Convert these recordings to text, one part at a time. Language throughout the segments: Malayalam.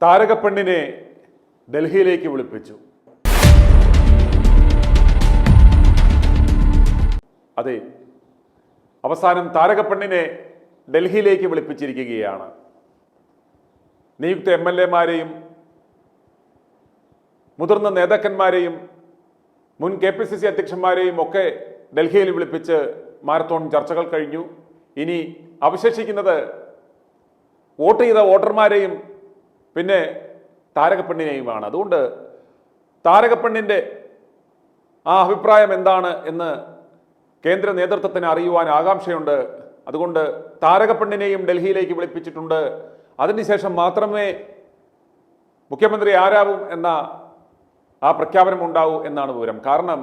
താരകപ്പെണ്ണിനെ ഡൽഹിയിലേക്ക് വിളിപ്പിച്ചു. അതെ, അവസാനം താരകപ്പെണ്ണിനെ ഡൽഹിയിലേക്ക് വിളിപ്പിച്ചിരിക്കുകയാണ്. നിയുക്ത MLA-മാരെയും മുതിർന്ന നേതാക്കന്മാരെയും മുൻ KPCC അധ്യക്ഷന്മാരെയും ഒക്കെ ഡൽഹിയിൽ വിളിപ്പിച്ച് മാരത്തോൺ ചർച്ചകൾ കഴിഞ്ഞു. ഇനി അവശേഷിക്കുന്നത് വോട്ട് ചെയ്ത വോട്ടർമാരെയും പിന്നെ താരകപ്പെണ്ണിനെയുമാണ്. അതുകൊണ്ട് താരകപ്പെണ്ണിൻ്റെ ആ അഭിപ്രായം എന്താണ് എന്ന് കേന്ദ്ര നേതൃത്വത്തിന് അറിയുവാൻ ആകാംക്ഷയുണ്ട്. അതുകൊണ്ട് താരകപ്പെണ്ണിനെയും ഡൽഹിയിലേക്ക് വിളിപ്പിച്ചിട്ടുണ്ട്. അതിനുശേഷം മാത്രമേ മുഖ്യമന്ത്രി ആരാവും എന്ന ആ പ്രഖ്യാപനം ഉണ്ടാവൂ എന്നാണ് വിവരം. കാരണം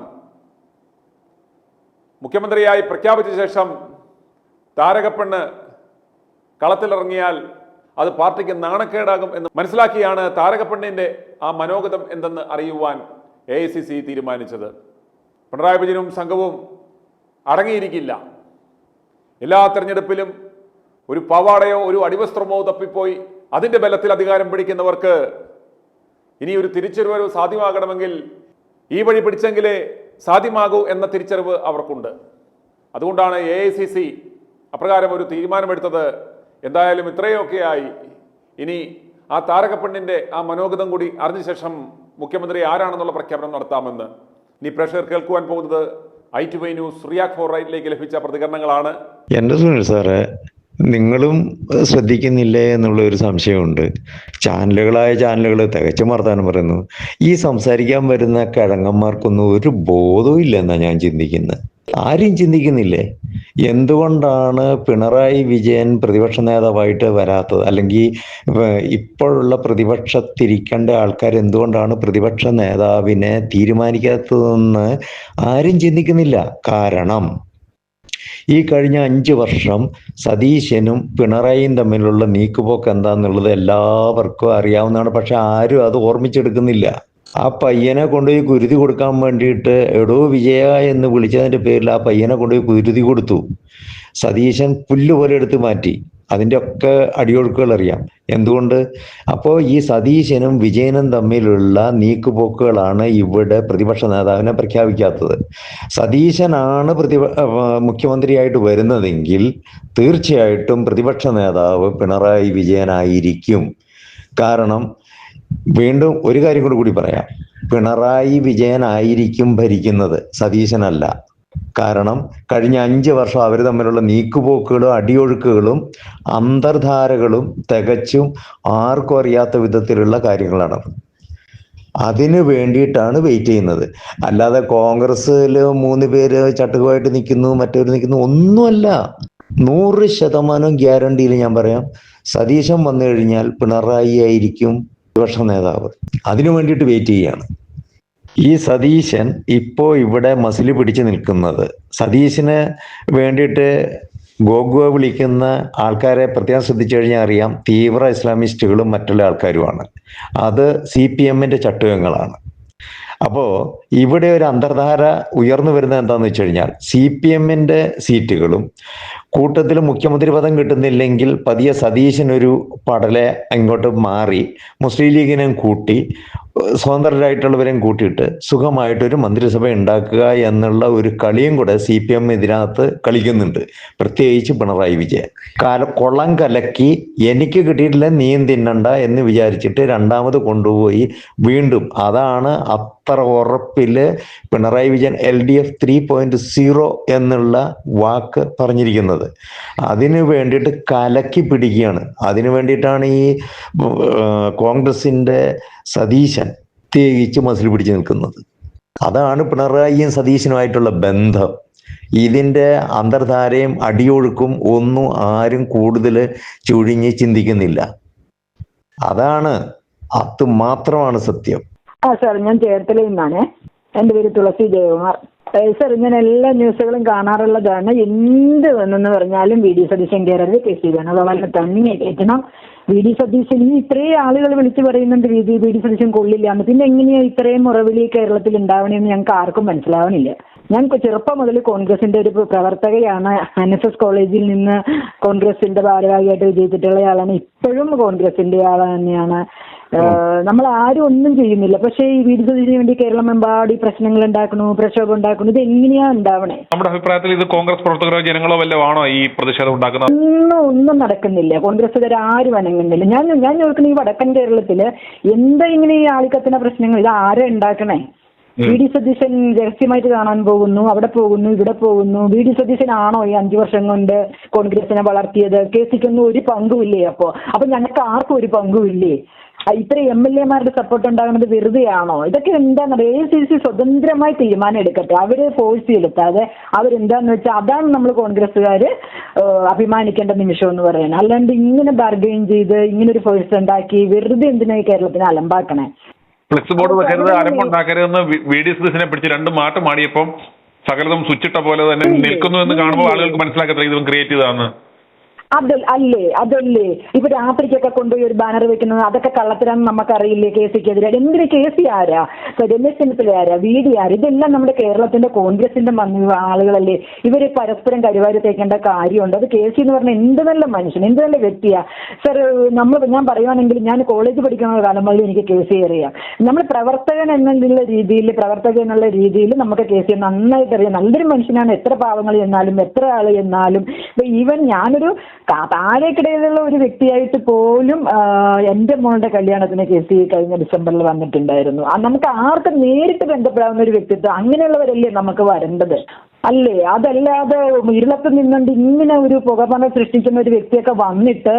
മുഖ്യമന്ത്രിയായി പ്രഖ്യാപിച്ച ശേഷം താരകപ്പെണ്ണ് കളത്തിലിറങ്ങിയാൽ അത് പാർട്ടിക്ക് നാണക്കേടാകും എന്ന് മനസ്സിലാക്കിയാണ് താരകപ്പെണ്ണിൻ്റെ ആ മനോഗതം എന്തെന്ന് അറിയുവാൻ AICC തീരുമാനിച്ചത്. പിണറായി വിജയനും സംഘവും അടങ്ങിയിരിക്കില്ല. എല്ലാ തെരഞ്ഞെടുപ്പിലും ഒരു പവാടയോ ഒരു അടിവസ്ത്രമോ തപ്പിപ്പോയി അതിൻ്റെ ബലത്തിൽ അധികാരം പിടിക്കുന്നവർക്ക് ഇനി ഒരു തിരിച്ചറിവ് സാധ്യമാകണമെങ്കിൽ ഈ വഴി പിടിച്ചെങ്കിലേ സാധ്യമാകൂ എന്ന തിരിച്ചറിവ് അവർക്കുണ്ട്. അതുകൊണ്ടാണ് AICC അപ്രകാരം ഒരു തീരുമാനമെടുത്തത്. എന്തായാലും ഇത്രയൊക്കെയായി. ഇനി ആ താരകപ്പെണ്ണിൻ്റെ ആ മനോഗതം കൂടി അറിഞ്ഞ ശേഷം മുഖ്യമന്ത്രി ആരാണെന്നുള്ള പ്രഖ്യാപനം നടത്താമെന്ന്. ഇനി പ്രേക്ഷകർ കേൾക്കുവാൻ പോകുന്നത് i2y ന്യൂസ് റിയാക്ട് ഫോർ റൈറ്റിലേക്ക് ലഭിച്ച പ്രതികരണങ്ങളാണ്. എൻ്റെ സുനിൽ സാറേ, നിങ്ങളും ശ്രദ്ധിക്കുന്നില്ലേ എന്നുള്ള ഒരു സംശയമുണ്ട്. ചാനലുകൾ തികച്ചും വർത്താനം പറയുന്നു. ഈ സംസാരിക്കാൻ വരുന്ന കിഴങ്ങന്മാർക്കൊന്നും ഒരു ബോധവും ഇല്ലെന്നാണ് ഞാൻ ചിന്തിക്കുന്നത്. ആരും ചിന്തിക്കുന്നില്ലേ എന്തുകൊണ്ടാണ് പിണറായി വിജയൻ പ്രതിപക്ഷ നേതാവായിട്ട് വരാത്തത്? അല്ലെങ്കിൽ ഇപ്പോഴുള്ള പ്രതിപക്ഷത്തിരിക്കേണ്ട ആൾക്കാർ എന്തുകൊണ്ടാണ് പ്രതിപക്ഷ നേതാവിനെ തീരുമാനിക്കാത്തതെന്ന് ആരും ചിന്തിക്കുന്നില്ല. കാരണം ഈ കഴിഞ്ഞ 5 വർഷം സതീശനും പിണറായിയും തമ്മിലുള്ള നീക്കുപോക്ക് എന്താന്നുള്ളത് എല്ലാവർക്കും അറിയാവുന്നതാണ്. പക്ഷെ ആരും അത് ഓർമ്മിച്ചെടുക്കുന്നില്ല. ആ പയ്യനെ കൊണ്ടുപോയി കുരുതി കൊടുക്കാൻ വേണ്ടിയിട്ട് എടോ വിജയ എന്ന് വിളിച്ചതിന്റെ പേരിൽ ആ പയ്യനെ കൊണ്ടുപോയി കുരുതി കൊടുത്തു. സതീശൻ പുല്ലുപോലെ എടുത്ത് മാറ്റി. അതിൻ്റെ ഒക്കെ അടിയൊഴുക്കുകൾ അറിയാം. എന്തുകൊണ്ട്? അപ്പോൾ ഈ സതീശനും വിജയനും തമ്മിലുള്ള നീക്കുപോക്കുകളാണ് ഇവിടെ പ്രതിപക്ഷ നേതാവിനെ പ്രഖ്യാപിക്കാത്തത്. സതീശനാണ് മുഖ്യമന്ത്രിയായിട്ട് വരുന്നതെങ്കിൽ തീർച്ചയായിട്ടും പ്രതിപക്ഷ നേതാവ് പിണറായി വിജയനായിരിക്കും. കാരണം വീണ്ടും ഒരു കാര്യം കൂടി പറയാം, പിണറായി വിജയനായിരിക്കും ഭരിക്കുന്നത്, സതീശനല്ല. കാരണം കഴിഞ്ഞ 5 വർഷം അവർ തമ്മിലുള്ള നീക്കുപോക്കുകളും അടിയൊഴുക്കുകളും അന്തർധാരകളും തികച്ചും ആർക്കും അറിയാത്ത വിധത്തിലുള്ള കാര്യങ്ങളാണ്. അതിനു വേണ്ടിയിട്ടാണ് വെയിറ്റ് ചെയ്യുന്നത്. അല്ലാതെ കോൺഗ്രസ്സിൽ 3 പേര് ചട്ടുകമായിട്ട് നിൽക്കുന്നു, മറ്റവർ നിൽക്കുന്നു, ഒന്നുമല്ല. 100% ഗ്യാരണ്ടിയിൽ ഞാൻ പറയാം, സതീശൻ വന്നു കഴിഞ്ഞാൽ പിണറായി ആയിരിക്കും പ്രതിപക്ഷ നേതാവ്. അതിനു വേണ്ടിയിട്ട് വെയിറ്റ് ചെയ്യാണ്. ഈ സതീശൻ ഇപ്പോൾ ഇവിടെ മസിൽ പിടിച്ച് നിൽക്കുന്നത്, സതീശന് വേണ്ടിയിട്ട് ഗോഗുവ വിളിക്കുന്ന ആൾക്കാരെ പ്രത്യേകം ശ്രദ്ധിച്ചു കഴിഞ്ഞാൽ അറിയാം, തീവ്ര ഇസ്ലാമിസ്റ്റുകളും മറ്റുള്ള ആൾക്കാരുമാണ്. അത് CPM-ന്റെ ചട്ടുകങ്ങളാണ്. അപ്പോൾ ഇവിടെ ഒരു അന്തർധാര ഉയർന്നു വരുന്നത് എന്താണെന്ന് വെച്ച് കഴിഞ്ഞാൽ, CPM-ന്റെ സീറ്റുകളും കൂട്ടത്തിൽ മുഖ്യമന്ത്രി പദം കിട്ടുന്നില്ലെങ്കിൽ പതിയെ സതീശനൊരു പടലെ ഇങ്ങോട്ട് മാറി മുസ്ലിം ലീഗിനെയും കൂട്ടി സ്വതന്ത്രരായിട്ടുള്ളവരെയും കൂട്ടിയിട്ട് സുഖമായിട്ടൊരു മന്ത്രിസഭ ഉണ്ടാക്കുക എന്നുള്ള ഒരു കളിയും കൂടെ CPM ഇതിനകത്ത് കളിക്കുന്നുണ്ട്. പ്രത്യേകിച്ച് പിണറായി വിജയൻ കൊള്ളം കലക്കി എനിക്ക് കിട്ടിയിട്ടില്ല നീയും തിന്നണ്ട എന്ന് വിചാരിച്ചിട്ട് രണ്ടാമത് കൊണ്ടുപോയി വീണ്ടും അതാണ് അത്ര ഉറപ്പില് പിണറായി വിജയൻ LDF 3.0 എന്നുള്ള വാക്ക് പറഞ്ഞിരിക്കുന്നത്. അതിനു വേണ്ടിയിട്ട് കലക്കി പിടിക്കുകയാണ്. അതിനു വേണ്ടിയിട്ടാണ് ഈ കോൺഗ്രസിന്റെ സതീശൻ തേകിച്ച് മസിൽ പിടിച്ച് നിൽക്കുന്നത്. അതാണ് പിണറായിയും സതീശനുമായിട്ടുള്ള ബന്ധം. ഇതിൻ്റെ അന്തർധാരയും അടിയൊഴുക്കും ഒന്നും ആരും കൂടുതൽ ചുഴിഞ്ഞ് ചിന്തിക്കുന്നില്ല. അതാണ്, അത് മാത്രമാണ് സത്യം. സാർ, ഞാൻ ചേർത്തലയിൽ നിന്നാണ്. എൻ്റെ പേര് തുളസി ജയകുമാർ. സാർ, ഞാൻ എല്ലാ ന്യൂസുകളും കാണാറുള്ളതാണ്. എന്ത് വന്നെന്ന് പറഞ്ഞാലും VD സതീശൻ കയറരുത്, KC വേണുഗോപാലിനെ തന്നെ കയറ്റണം. VD സതീശൻ ഇത്രയും ആളുകൾ വിളിച്ചു പറയുന്നുണ്ട് VD സതീശൻ കൊള്ളില്ല എന്ന്. പിന്നെ എങ്ങനെയാ ഇത്രയും മുറവിളി കേരളത്തിൽ ഉണ്ടാവണമെന്ന് ഞങ്ങൾക്ക് ആർക്കും മനസ്സിലാവണില്ല. ഞാൻ ചെറുപ്പം മുതൽ കോൺഗ്രസിന്റെ ഒരു പ്രവർത്തകയാണ്. NSS കോളേജിൽ നിന്ന് കോൺഗ്രസിന്റെ ഭാരവാഹിയായിട്ട് വിജയിച്ചിട്ടുള്ള ആളാണ്. ഇപ്പോഴും കോൺഗ്രസിന്റെ ആൾ തന്നെയാണ്. നമ്മൾ ആരും ഒന്നും ചെയ്യുന്നില്ല. പക്ഷേ ഈ വിരുദ്ധത്തിന് വേണ്ടി കേരളമെമ്പാടി പ്രശ്നങ്ങൾ ഉണ്ടാക്കണു, പ്രക്ഷോഭം ഉണ്ടാക്കണു. ഇത് എങ്ങനെയാ ഉണ്ടാവണേ? നമ്മുടെ അഭിപ്രായത്തിൽ ഇത് കോൺഗ്രസ് പ്രവർത്തകരോ ജനങ്ങളോ വല്ലതും ആണോ ഈ പ്രതിഷേധം ഉണ്ടാക്കുന്നത്? ഒന്നും നടക്കുന്നില്ല. കോൺഗ്രസ്സുകാർ ആരും അനങ്ങുന്നില്ല. ഞാൻ ചോദിക്കുന്ന ഈ വടക്കൻ കേരളത്തില് എന്താ ഇങ്ങനെ ഈ ആളിക്കത്തുന്ന പ്രശ്നങ്ങൾ? ഇത് ആരാ ഉണ്ടാക്കണേ? വി ഡി സതീശൻ രഹസ്യമായിട്ട് കാണാൻ പോകുന്നു, അവിടെ പോകുന്നു, ഇവിടെ പോകുന്നു. വി ഡി സതീശനാണോ ഈ 5 വർഷം കൊണ്ട് കോൺഗ്രസിനെ വളർത്തിയത്? കേസിക്കൊന്നും ഒരു പങ്കുമില്ലേ? അപ്പൊ ഞങ്ങൾക്ക് ആർക്കും ഒരു പങ്കുമില്ലേ? ഇത്ര MLA-മാരുടെ സപ്പോർട്ട് ഉണ്ടാകുന്നത് വെറുതെയാണോ? ഇതൊക്കെ എന്താണെന്ന് AICC സ്വതന്ത്രമായി തീരുമാനം എടുക്കട്ടെ. അവര് ഫോഴ്സ് ചെലുത്താതെ അവരെന്താന്ന് വെച്ചാൽ അതാണ് നമ്മൾ കോൺഗ്രസ്സുകാര് അഭിമാനിക്കേണ്ട നിമിഷം എന്ന് പറയുന്നത്. അല്ലാണ്ട് ഇങ്ങനെ ബാർഗെയിൻ ചെയ്ത് ഇങ്ങനെ ഒരു ഫോഴ്സ് ഉണ്ടാക്കി വെറുതെ എന്തിനായി കേരളത്തിനെ അലമ്പാക്കണേ? ഫ്ലെക്സ് ബോർഡ് വെക്കരുത്, അലമ്പുണ്ടാക്കരുതെന്ന് വി ഡി സതീശനെ പിടിച്ച് 2 മാറ്റം ആടിയപ്പം സകലതും സ്വിച്ചിട്ട പോലെ തന്നെ നിൽക്കുന്നു എന്ന് കാണുമ്പോൾ ആളുകൾക്ക് മനസ്സിലാക്കത്തില്ല ഇതും ക്രിയേറ്റ് ചെയ്തതാന്ന്. അതല്ലേ ഇപ്പൊ രാത്രിക്കൊക്കെ കൊണ്ടുപോയി ഒരു ബാനർ വെക്കുന്നത് അതൊക്കെ കള്ളത്തരാന്ന് നമുക്കറിയില്ലേ? കേസിക്കെതിരെ എന്തിന് കേസി ആരാ? രമേശ് ചെന്നിത്തല ആരാ? VD ആരാ? ഇതെല്ലാം നമ്മുടെ കേരളത്തിന്റെ കോൺഗ്രസിന്റെ ആളുകളല്ലേ? ഇവര് പരസ്പരം കരുവാരി തേക്കേണ്ട കാര്യമുണ്ട്. അത് കേസി എന്ന് പറഞ്ഞാൽ എന്ത് നല്ല മനുഷ്യൻ, എന്ത് നല്ല വ്യക്തിയാ സർ. ഞാൻ പറയുവാണെങ്കിൽ ഞാൻ കോളേജ് പഠിക്കുന്ന കാലം മുതൽ എനിക്ക് കേസി അറിയാം. നമ്മൾ പ്രവർത്തകൻ എന്നുള്ള രീതിയിൽ നമുക്ക് കേസി നന്നായിട്ട് അറിയാം. നല്ലൊരു മനുഷ്യനാണ്. എത്ര പാവങ്ങൾ ചെന്നാലും എത്ര ആള് ചെന്നാലും ഈവൻ ഞാനൊരു താഴേക്കിടയിലുള്ള ഒരു വ്യക്തിയായിട്ട് പോലും എന്റെ മോളുടെ കല്യാണത്തിന് കേസി കഴിഞ്ഞ ഡിസംബറിൽ വന്നിട്ടുണ്ടായിരുന്നു. നമുക്ക് ആർക്കും നേരിട്ട് ബന്ധപ്പെടാവുന്ന ഒരു വ്യക്തിത്വം അങ്ങനെയുള്ളവരല്ലേ നമുക്ക് വരേണ്ടത് അല്ലേ? അതല്ലാതെ ഇരുളത്ത് നിന്നുകൊണ്ട് ഇങ്ങനെ ഒരു പുകമറ സൃഷ്ടിക്കുന്ന ഒരു വ്യക്തിയൊക്കെ വന്നിട്ട്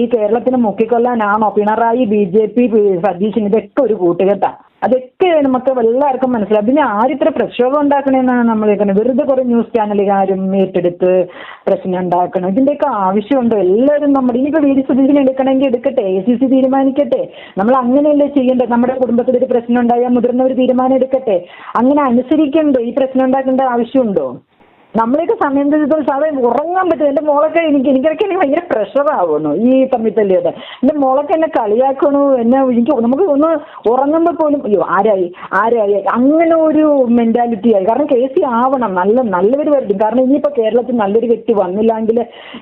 ഈ കേരളത്തിനെ മുക്കിക്കൊല്ലാനാണോ പിണറായി, BJP, സതീശൻ ഇതൊക്കെ ഒരു കൂട്ടുകെട്ടാ? അതൊക്കെ നമുക്ക് എല്ലാവർക്കും മനസ്സിലാവും. പിന്നെ ആരിത്ര പ്രക്ഷോഭം ഉണ്ടാക്കണമെന്നാണ് നമ്മൾ കേൾക്കുന്നത്. വെറുതെ കുറെ ന്യൂസ് ചാനലുകാരും ഏറ്റെടുത്ത് പ്രശ്നം ഉണ്ടാക്കണം. ഇതിന്റെയൊക്കെ ആവശ്യമുണ്ടോ? എല്ലാവരും ഇനിയിപ്പോ വി ഡി സതീശനെ എടുക്കണമെങ്കിൽ എടുക്കട്ടെ, AICC തീരുമാനിക്കട്ടെ. നമ്മൾ അങ്ങനെയല്ലേ ചെയ്യേണ്ടത്? നമ്മുടെ കുടുംബത്തിൽ ഒരു പ്രശ്നം ഉണ്ടായാൽ മുതിർന്നവർ തീരുമാനം എടുക്കട്ടെ. അങ്ങനെ അനുസരിക്കണ്ടേ? ഈ പ്രശ്നം ഉണ്ടാക്കേണ്ട ആവശ്യമുണ്ടോ? നമ്മളെയൊക്കെ സമയം സാധാരണ ഉറങ്ങാൻ പറ്റും. എൻ്റെ മോളൊക്കെ എനിക്കൊക്കെ ഭയങ്കര പ്രഷറാവുന്നു ഈ തമ്മിത്തല്ലിയത്. എൻ്റെ മോളൊക്കെ എന്നെ കളിയാക്കണു, നമുക്ക് ഒന്ന് ഉറങ്ങുമ്പോൾ പോലും അയ്യോ ആരായി അങ്ങനെ ഒരു മെന്റാലിറ്റി ആയി. കാരണം കേസി ആവണം, നല്ലവർ വരും. കാരണം ഇനിയിപ്പോൾ കേരളത്തിൽ നല്ലൊരു വ്യക്തി വന്നില്ലെങ്കിൽ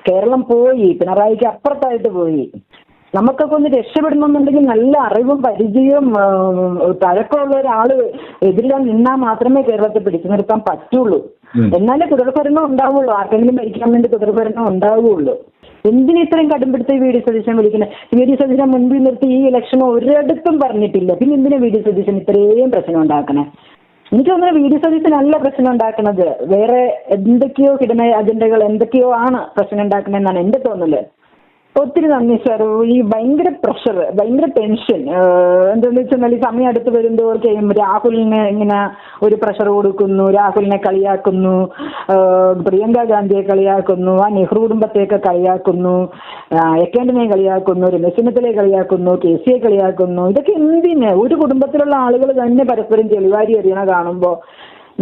കേരളം പോയി, പിണറായിക്ക് അപ്പുറത്തായിട്ട് പോയി. നമുക്കൊക്കെ ഒന്ന് രക്ഷപ്പെടണമെന്നുണ്ടെങ്കിൽ നല്ല അറിവും പരിചയവും തഴക്കമുള്ള ഒരാള് എതിരിൽ നിന്നാൽ മാത്രമേ കേരളത്തെ പിടിച്ചു നിർത്താൻ പറ്റുള്ളൂ. എന്നാലേ തുടർഭരണം ഉണ്ടാവുള്ളൂ. ആർക്കെങ്കിലും ഭരിക്കാൻ വേണ്ടി തുടർഭരണം ഉണ്ടാവുള്ളൂ. എന്തിനാ ഇത്രയും കടുംപിടുത്ത വി ഡി സതീശൻ വിളിക്കുന്നത്? വി ഡി സതീശനെ മുൻപിൽ നിർത്തി ഈ ഇലക്ഷൻ ഒരിടത്തും പറഞ്ഞിട്ടില്ല. പിന്നെ എന്തിനാ വി ഡി സതീശൻ ഇത്രയും പ്രശ്നം ഉണ്ടാക്കണേ? എനിക്ക് തോന്നുന്നു വി ഡി സതീശൻ അല്ല പ്രശ്നം ഉണ്ടാക്കുന്നത്. വേറെ എന്തൊക്കെയോ ഹിഡൻ അജണ്ടകൾ എന്തൊക്കെയോ ആണ് പ്രശ്നം ഉണ്ടാക്കണമെന്നാണ് എന്റെ തോന്നല്. ഒത്തിരി നന്ദി സാർ. ഈ ഭയങ്കര പ്രഷർ, ഭയങ്കര ടെൻഷൻ എന്താണെന്ന് വെച്ചാൽ ഈ സമയം അടുത്ത് വരുമ്പോഴേക്കും രാഹുലിനെ ഇങ്ങനെ ഒരു പ്രഷർ കൊടുക്കുന്നു, രാഹുലിനെ കളിയാക്കുന്നു, പ്രിയങ്ക ഗാന്ധിയെ കളിയാക്കുന്നു, ആ നെഹ്റു കുടുംബത്തെയൊക്കെ കളിയാക്കുന്നു, എക്കേണ്ടിനെ കളിയാക്കുന്നു, രമേശ് ചെന്നിത്തലയെ കളിയാക്കുന്നു, KCയെ കളിയാക്കുന്നു. ഇതൊക്കെ എന്തിന്? ഒരു കുടുംബത്തിലുള്ള ആളുകൾ തന്നെ പരസ്പരം ചെളിവാരി എറിയണ കാണുമ്പോൾ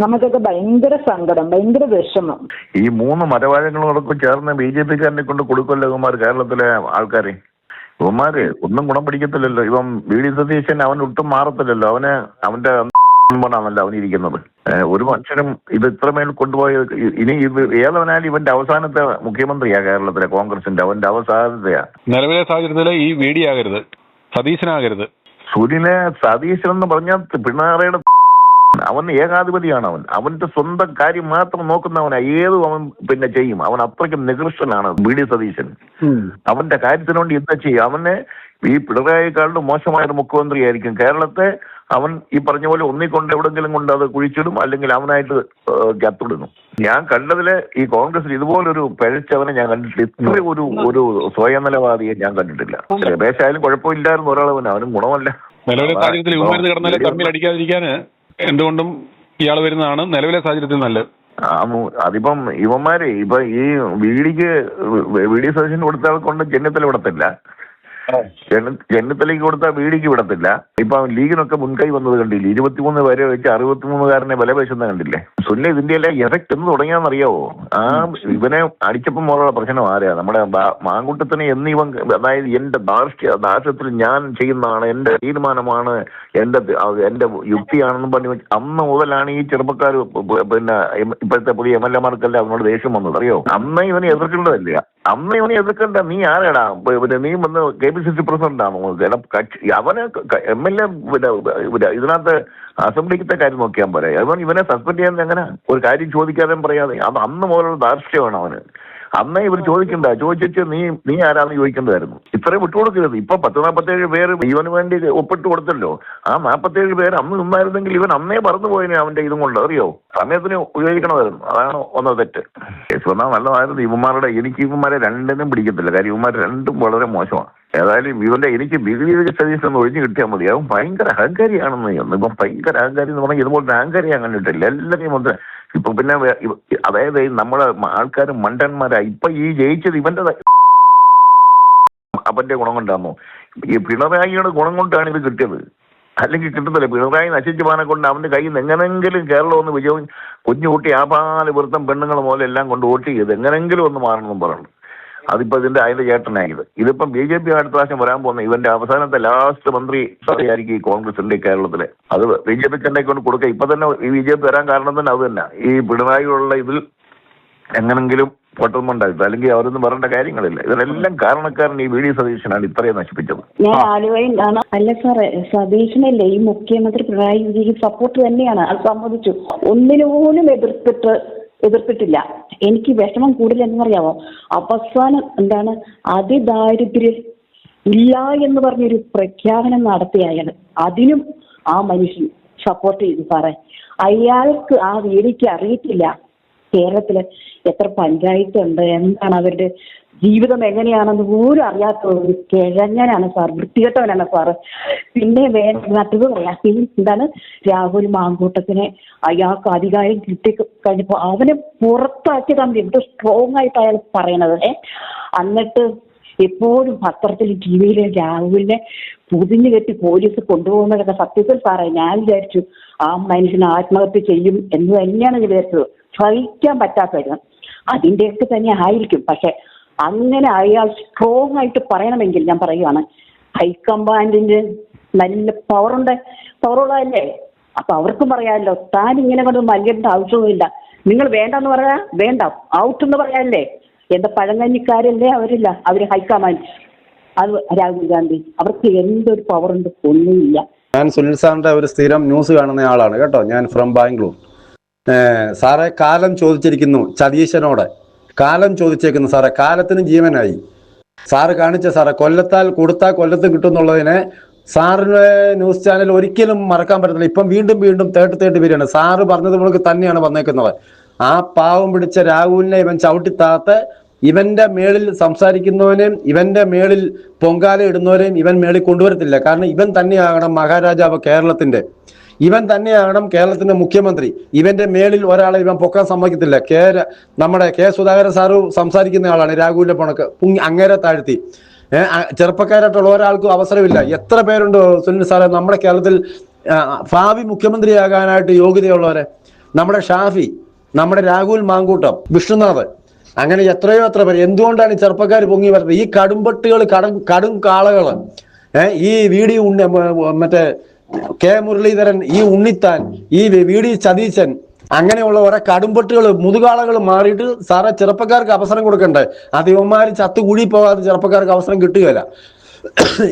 നമുക്കൊക്കെ ഭയങ്കര സങ്കടം, ഭയങ്കര വിഷമം. ഈ 3 മതവാദങ്ങളോടൊപ്പം ചേർന്ന് BJP-കാരനെ കൊണ്ട് കൊടുക്കല്ലോ ഇവന്മാർ കേരളത്തിലെ ആൾക്കാരെ. ഇവന്മാര് ഒന്നും ഗുണം പിടിക്കത്തില്ലല്ലോ. ഇവൻ വി ഡി സതീശൻ അവൻ ഒട്ടും മാറത്തില്ലല്ലോ. അവന്റെ ാണല്ലോ അവനിരിക്കുന്നത്. ഒരു മനുഷ്യനും ഇത് ഇത്രമേൽ കൊണ്ടുപോയ ഇനി ഇത് ഏതവനാലും ഇവന്റെ അവസാനത്തെ മുഖ്യമന്ത്രിയാ കേരളത്തിലെ കോൺഗ്രസിന്റെ. അവന്റെ അവസാനത്തെയാ. നിലവിലെ സാഹചര്യത്തിൽ ഈ VD ആകരുത്, സതീശനാകരുത്. സുനിലെ സതീശൻ എന്ന് പറഞ്ഞാൽ പിണറായിയുടെ അവൻ ഏകാധിപതിയാണ്. അവന്റെ സ്വന്തം കാര്യം മാത്രം നോക്കുന്നവനാ. ഏതും അവൻ പിന്നെ ചെയ്യും. അവൻ അത്രയ്ക്കും നികൃഷ്ടനാണ് വി ഡി സതീശൻ. അവന്റെ കാര്യത്തിന് വേണ്ടി എന്താ ചെയ്യും? അവനെ ഈ പിണറായിക്കാളുടെ മോശമായൊരു മുഖ്യമന്ത്രിയായിരിക്കും കേരളത്തെ. അവൻ ഈ പറഞ്ഞ പോലെ ഒന്നിക്കൊണ്ട് എവിടെങ്കിലും കൊണ്ട് അത് കുഴിച്ചിടും, അല്ലെങ്കിൽ അവനായിട്ട് ചത്തുടുന്നു. ഞാൻ കണ്ടതില് ഈ കോൺഗ്രസിൽ ഇതുപോലൊരു പിഴച്ചവനെ ഞാൻ കണ്ടിട്ടില്ല. ഇത്രയും ഒരു സ്വയം നിലവാദിയെ ഞാൻ കണ്ടിട്ടില്ല. രമേശായാലും കുഴപ്പമില്ലായിരുന്നു ഒരാളവന്, അവനും ഗുണമല്ല. നിലവിലെ സാഹചര്യത്തിൽ ഇവന്മാർ കിടന്നാലും തമ്മിൽ അടിക്കാതിരിക്കാന് എന്തുകൊണ്ടും ഇയാൾ വരുന്നതാണ് നിലവിലെ സാഹചര്യത്തിൽ നല്ലത്. അതിപ്പം ഇവന്മാരെ ഇപ്പൊ ഈ വി ഡി സതീശന് കൊടുത്ത കൊണ്ട് ചെന്നിത്തല വിടത്തില്ല, ചെന്നിത്തലയ്ക്ക് കൊടുത്താൽ VDക്ക് വിടത്തില്ല. ഇപ്പൊ ലീഗിനൊക്കെ മുൻകൈ വന്നത് കണ്ടില്ലേ? 23 വരെ വെച്ച് 63കാരനെ വില പേശുന്ന കണ്ടില്ലേ? സുനിൽ ഇതിന്റെ എല്ലാം എഫക്ട് എന്ന് തുടങ്ങിയാന്നറിയാവോ? ഇവനെ അടിച്ചപ്പം പോലുള്ള പ്രശ്നം ആരെയാ? നമ്മുടെ മാങ്കുട്ടത്തിനെ എന്നിവൻ, അതായത് എന്റെ ദാർഷ്ട്യത്തിൽ ഞാൻ ചെയ്യുന്നതാണ്, എന്റെ തീരുമാനമാണ്, എന്റെ യുക്തിയാണെന്നും പറഞ്ഞ് അന്ന് മുതലാണ് ഈ ചെറുപ്പക്കാർ പിന്നെ ഇപ്പോഴത്തെ പുതിയ MLA-മാർക്കെല്ലാം അവനോട് ദേഷ്യം വന്നത്. അറിയോ? അന്ന് ഇവനെ എതിർക്കേണ്ടതല്ല. അന്ന് ഇവനെ എതിർക്കേണ്ട നീ ആരാടാ? നീ വന്ന് KP KPCC പ്രസിഡന്റാണോ? അവന് MLA ഇതിനകത്ത് അസംബ്ലിക്കത്തെ കാര്യം നോക്കിയാൽ പോരെ. അതുകൊണ്ട് ഇവനെ സസ്പെൻഡ് ചെയ്യാൻ എങ്ങനെ ഒരു കാര്യം ചോദിക്കാതെ പറയാതെ? അത് അന്ന് മുതലുള്ള ധാർഷ്ട്യമാണ് അവന്. അന്നേ ഇവർ ചോദിക്കണ്ട, ചോദിച്ചിട്ട് നീ ആരാന്ന് ചോദിക്കേണ്ടതായിരുന്നു. ഇത്രയും വിട്ടുകൊടുക്കരുത്. ഇപ്പൊ 10-47 പേര് ഇവന് വേണ്ടി ഒപ്പിട്ട് കൊടുത്തല്ലോ. ആ 47 പേര് അന്ന് നിന്നായിരുന്നെങ്കിൽ ഇവൻ അന്നേ പറന്നു പോയിനെ അവന്റെ ഇതും കൊണ്ട്. അറിയോ, സമയത്തിന് ഉപയോഗിക്കണമായിരുന്നു. അതാണ് ഒന്നത് തെറ്റ്. കേസ് വന്നാൽ നല്ലതായിരുന്നു. എനിക്ക് ഇവന്മാരെ രണ്ടിനും പിടിക്കത്തില്ല. കാര്യം ഇവന്മാർ രണ്ടും വളരെ മോശമാണ്. ഏതായാലും എനിക്ക് സതീശൻ ഒന്ന് ഒഴിഞ്ഞു കിട്ടിയാൽ മതി. അവൻ ഭയങ്കര അഹങ്കാരിയാണെന്ന്. ഇപ്പം ഭയങ്കര അഹങ്കാരി എന്ന് പറഞ്ഞാൽ ഇതുപോലത്തെ അഹങ്കാരി അങ്ങനെ കിട്ടില്ല. എല്ലാവരെയും മൊത്തം ഇപ്പൊ പിന്നെ അതായത് നമ്മളെ ആൾക്കാർ മണ്ടന്മാരായി. ഇപ്പൊ ഈ ജയിച്ചത് ഇവന്റെ അവന്റെ ഗുണം കൊണ്ടാണോ? ഈ പിണറായിയുടെ ഗുണം കൊണ്ടാണ് ഇത് കിട്ടിയത്. അല്ലെങ്കിൽ കിട്ടുന്നില്ല. പിണറായി നശിച്ചു പോകാനെ കൊണ്ട് അവന്റെ കയ്യിൽ നിന്ന് എങ്ങനെങ്കിലും കേരളം ഒന്ന് വിജയം കുഞ്ഞുകുട്ടി ആപാല് വൃത്തം പെണ്ണുങ്ങൾ പോലെ എല്ലാം കൊണ്ട് വോട്ട് ചെയ്ത് എങ്ങനെങ്കിലും ഒന്ന് മാറണമെന്നും പറഞ്ഞു. അതിപ്പോ അതിന്റെ ചേട്ടനായത്. ഇതിപ്പം BJP അടുത്ത പ്രാവശ്യം വരാൻ പോകുന്ന ഇവന്റെ അവസാനത്തെ ലാസ്റ്റ് മന്ത്രി ആയിരിക്കും ഈ കോൺഗ്രസിന്റെ കേരളത്തിലെ. അത് BJP കൊണ്ട് കൊടുക്കുക. ഇപ്പൊ തന്നെ ഈ BJP വരാൻ കാരണം തന്നെ അത് തന്നെ. ഈ പിണറായിയുള്ള ഇതിൽ എങ്ങനെങ്കിലും പൊട്ടമുണ്ടായിരുന്നു. അല്ലെങ്കിൽ അവരൊന്നും പറയേണ്ട കാര്യങ്ങളില്ല. ഇതിനെല്ലാം കാരണക്കാരൻ ഈ VD സതീശനാണ് ഇത്രയും നശിപ്പിച്ചത്. ഞാൻ ആലുവയിൽ അല്ല സാറേ, സതീശനല്ലേ ഈ മുഖ്യമന്ത്രി പിണറായി വിജയൻ സപ്പോർട്ട് തന്നെയാണ്. അത് സമ്മതിച്ചു. ഒന്നിനുപോലും എതിർത്തിട്ടില്ല. എനിക്ക് വിഷമം കൂടുതലെന്ന് പറയാമോ, അവസാനം എന്താണ് അതിദാരിദ്ര്യം ഇല്ല എന്ന് പറഞ്ഞൊരു പ്രഖ്യാപനം നടത്തിയായത്. അതിനും ആ മനുഷ്യൻ സപ്പോർട്ട് ചെയ്തു സാറേ. അയാൾക്ക് ആ വീടിക്ക് അറിയത്തില്ല കേരളത്തില് എത്ര പഞ്ചായത്ത് ഉണ്ട്, എന്താണ് അവരുടെ ജീവിതം എങ്ങനെയാണെന്ന് പോലും അറിയാത്ത ഒരു കിഴങ്ങനാണ് സാർ, വൃത്തികെട്ടവനാണ് സാറ്. പിന്നെ മറ്റത് പറയാം, എന്താണ് രാഹുൽ മാങ്കൂട്ടത്തിനെ അയാൾക്ക് അധികാരം കിട്ടി കഴിഞ്ഞപ്പോൾ അവനെ പുറത്താക്കിയതാണ് എന്ത് സ്ട്രോങ് ആയിട്ട് അയാൾ പറയണത്. എന്നിട്ട് എപ്പോഴും പത്രത്തിൽ TV രാഹുലിനെ പൊതിഞ്ഞു കെട്ടി പോലീസ് കൊണ്ടുപോകുന്നതൊക്കെ സത്യത്തിൽ സാറേ ഞാൻ വിചാരിച്ചു ആ മനുഷ്യൻ ആത്മഹത്യ ചെയ്യും എന്ന് തന്നെയാണ് വിചാരിച്ചത്. സഹിക്കാൻ പറ്റാത്തത് അതിൻ്റെയൊക്കെ തന്നെ ആയിരിക്കും. പക്ഷെ അങ്ങനെ അയാൾ സ്ട്രോങ് ആയിട്ട് പറയണമെങ്കിൽ ഞാൻ പറയുകയാണ്, ഹൈക്കമാൻഡിന്റെ നല്ല പവറുള്ളതല്ലേ. അപ്പൊ അവർക്കും പറയാമല്ലോ, താൻ ഇങ്ങനെ കൊണ്ട് മല്ലിടേണ്ട ആവശ്യമൊന്നുമില്ല, നിങ്ങൾ വേണ്ടെന്ന് പറയാ വേണ്ട, ഔട്ട് എന്ന് പറയാല്ലേ. എന്താ പഴങ്കഞ്ഞിക്കാരല്ലേ അവരില്ല, അവര് ഹൈക്കമാൻഡ്. അത് രാഹുൽ ഗാന്ധി അവർക്ക് എന്തൊരു പവറുണ്ട്, ഒന്നുമില്ല. ഞാൻ സുനിൽ സാറിന്റെ ഒരു സ്ഥിരം ന്യൂസ് കാണുന്ന ആളാണ് കേട്ടോ. ഞാൻ ഫ്രം ബാംഗ്ലൂർ. സാറെ കാലം ചോദിച്ചിരിക്കുന്നു സതീശനോട്, കാലം ചോദിച്ചേക്കുന്നു സാറെ, കാലത്തിന് ജീവനായി. സാറ് കാണിച്ച സാറെ കൊല്ലത്താൽ കൊടുത്താൽ കൊല്ലത്ത് കിട്ടുമെന്നുള്ളതിനെ സാറിന്റെ ന്യൂസ് ചാനൽ ഒരിക്കലും മറക്കാൻ പറ്റത്തില്ല. ഇപ്പം വീണ്ടും തേട്ട് വരികയാണ്. സാറ് പറഞ്ഞത് നമ്മൾക്ക് തന്നെയാണ് വന്നേക്കുന്നത്. ആ പാവം പിടിച്ച രാഹുലിനെ ഇവൻ ചവിട്ടിത്താത്ത് ഇവന്റെ മേളിൽ സംസാരിക്കുന്നവനെയും ഇവന്റെ മേളിൽ പൊങ്കാല ഇടുന്നവരെയും ഇവൻ മേളിൽ കൊണ്ടുവരത്തില്ല. കാരണം ഇവൻ തന്നെയാകണം മഹാരാജാവ് കേരളത്തിന്റെ, ഇവൻ തന്നെയാകണം കേരളത്തിന്റെ മുഖ്യമന്ത്രി. ഇവന്റെ മേളിൽ ഒരാളെ ഇവൻ പൊക്കാൻ സമ്മതിക്കത്തില്ല. നമ്മുടെ സുധാകരൻ സാറ് സംസാരിക്കുന്ന ആളാണ് രാഹുലിന്റെ പൊണക്ക് അങ്ങേരെ താഴ്ത്തി. ചെറുപ്പക്കാരായിട്ടുള്ള ഒരാൾക്കും അവസരമില്ല. എത്ര പേരുണ്ട് സുനിൽ സാറെ നമ്മുടെ കേരളത്തിൽ ഭാവി മുഖ്യമന്ത്രിയാകാനായിട്ട് യോഗ്യതയുള്ളവരെ? നമ്മുടെ ഷാഫി, നമ്മുടെ രാഹുൽ മാങ്കൂട്ടം, വിഷ്ണുനാഥ്, അങ്ങനെ എത്രയോ പേര്. എന്തുകൊണ്ടാണ് ഈ ചെറുപ്പക്കാർ പൊങ്ങി വരുന്നത്? ഈ കടുംപട്ടുകൾ, കടും കാളകള്, ഈ VD മറ്റേ K മുരളീധരൻ, ഈ ഉണ്ണിത്താൻ, ഈ VD സതീശൻ, അങ്ങനെയുള്ള ഓരോ കടുംപട്ടുകൾ മുതുകാളകൾ മാറിയിട്ട് സാറെ ചെറുപ്പക്കാർക്ക് അവസരം കൊടുക്കണ്ടേ? അത് ഇവന്മാര് ചത്തുകൂടി പോകാതെ ചെറുപ്പക്കാർക്ക് അവസരം കിട്ടുകയില്ല.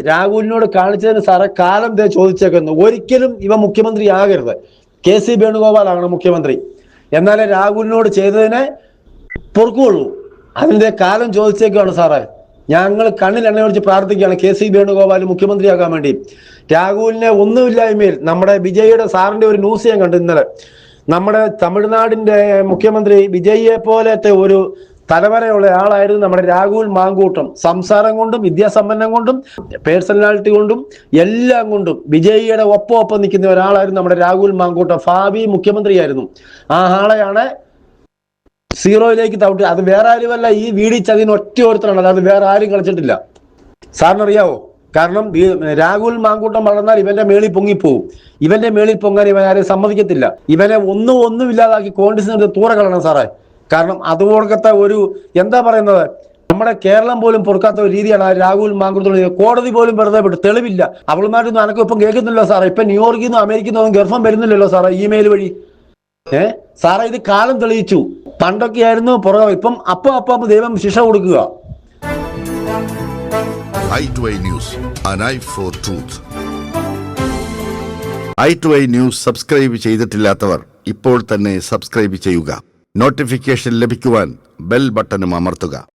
രാഹുലിനോട് കാണിച്ചതിന് സാറെ കാലം ചോദിച്ചേക്കുന്നു, ഒരിക്കലും ഇവ മുഖ്യമന്ത്രി ആകരുത്. KC വേണുഗോപാലാണ് മുഖ്യമന്ത്രി. എന്നാലേ രാഹുലിനോട് ചെയ്തതിനെ പൊറുക്കുള്ളൂ. അതിന്റെ കാലം ചോദിച്ചേക്കാണ് സാറേ. ഞങ്ങൾ കണ്ണിൽ എണ്ണ ഒഴിച്ച് പ്രാർത്ഥിക്കുകയാണ് KC വേണുഗോപാൽ മുഖ്യമന്ത്രിയാകാൻ വേണ്ടി. രാഹുലിനെ ഒന്നുമില്ലായ്മയിൽ നമ്മുടെ വിജയുടെ സാറിന്റെ ഒരു ന്യൂസ് ഞാൻ കണ്ടു ഇന്നലെ. നമ്മുടെ തമിഴ്നാടിന്റെ മുഖ്യമന്ത്രി വിജയിയെ പോലത്തെ ഒരു തലവരയുള്ള ആളായിരുന്നു നമ്മുടെ രാഹുൽ മാങ്കൂട്ടം. സംസാരം കൊണ്ടും വിദ്യാസമ്പന്നം കൊണ്ടും പേഴ്സണാലിറ്റി കൊണ്ടും എല്ലാം കൊണ്ടും വിജയിയുടെ ഒപ്പം നിൽക്കുന്ന ഒരാളായിരുന്നു നമ്മുടെ രാഹുൽ മാങ്കൂട്ടം. ഭാവി മുഖ്യമന്ത്രിയായിരുന്നു. ആ ആളെയാണ് സീറോയിലേക്ക് തവിട്ടി. അത് വേറെ ആരുമല്ല, ഈ VD ചതിന് ഒറ്റ ഒരുത്തരാണ്, അല്ലാതെ വേറെ ആരും കളിച്ചിട്ടില്ല. സാറിനറിയാവോ? കാരണം രാഹുൽ മാങ്കൂട്ടം വളർന്നാൽ ഇവന്റെ മേളിൽ പൊങ്ങിപ്പോവും. ഇവന്റെ മേളിൽ പൊങ്ങാൻ ഇവൻ ആരെയും സമ്മതിക്കത്തില്ല. ഇവനെ ഒന്നുമില്ലാതാക്കി കോൺഗ്രസിന് തൂറ കളയണം സാറേ. കാരണം അതുപോലത്തെ ഒരു എന്താ പറയുന്നത്, നമ്മുടെ കേരളം പോലും പൊറുക്കാത്ത ഒരു രീതിയാണ് ആ രാഹുൽ മാങ്കൂട്ടം. കോടതി പോലും വെറുതെ വിട്ടു, തെളിവില്ല. അവളുമാരൊന്നും അനക്കും ഇപ്പം കേൾക്കുന്നില്ലോ സാറേ. ഇപ്പൊ ന്യൂയോർക്കിൽ നിന്നും അമേരിക്കയിൽ നിന്നും ഗർഭം വരുന്നില്ലല്ലോ സാറേ, ഇമെയിൽ വഴി. സാറേ ഇത് കാലം തെളിയിച്ചു. പണ്ടൊക്കെ ആയിരുന്നു പുറകെ, ഇപ്പം അപ്പം ദൈവം ശിക്ഷ കൊടുക്കുക. i2i News, an eye for truth. i2i News subscribe ചെയ്തിട്ടില്ലാത്തവർ ഇപ്പോൾ തന്നെ സബ്സ്ക്രൈബ് ചെയ്യുക. നോട്ടിഫിക്കേഷൻ ലഭിക്കുവാൻ ബെൽ ബട്ടണും അമർത്തുക.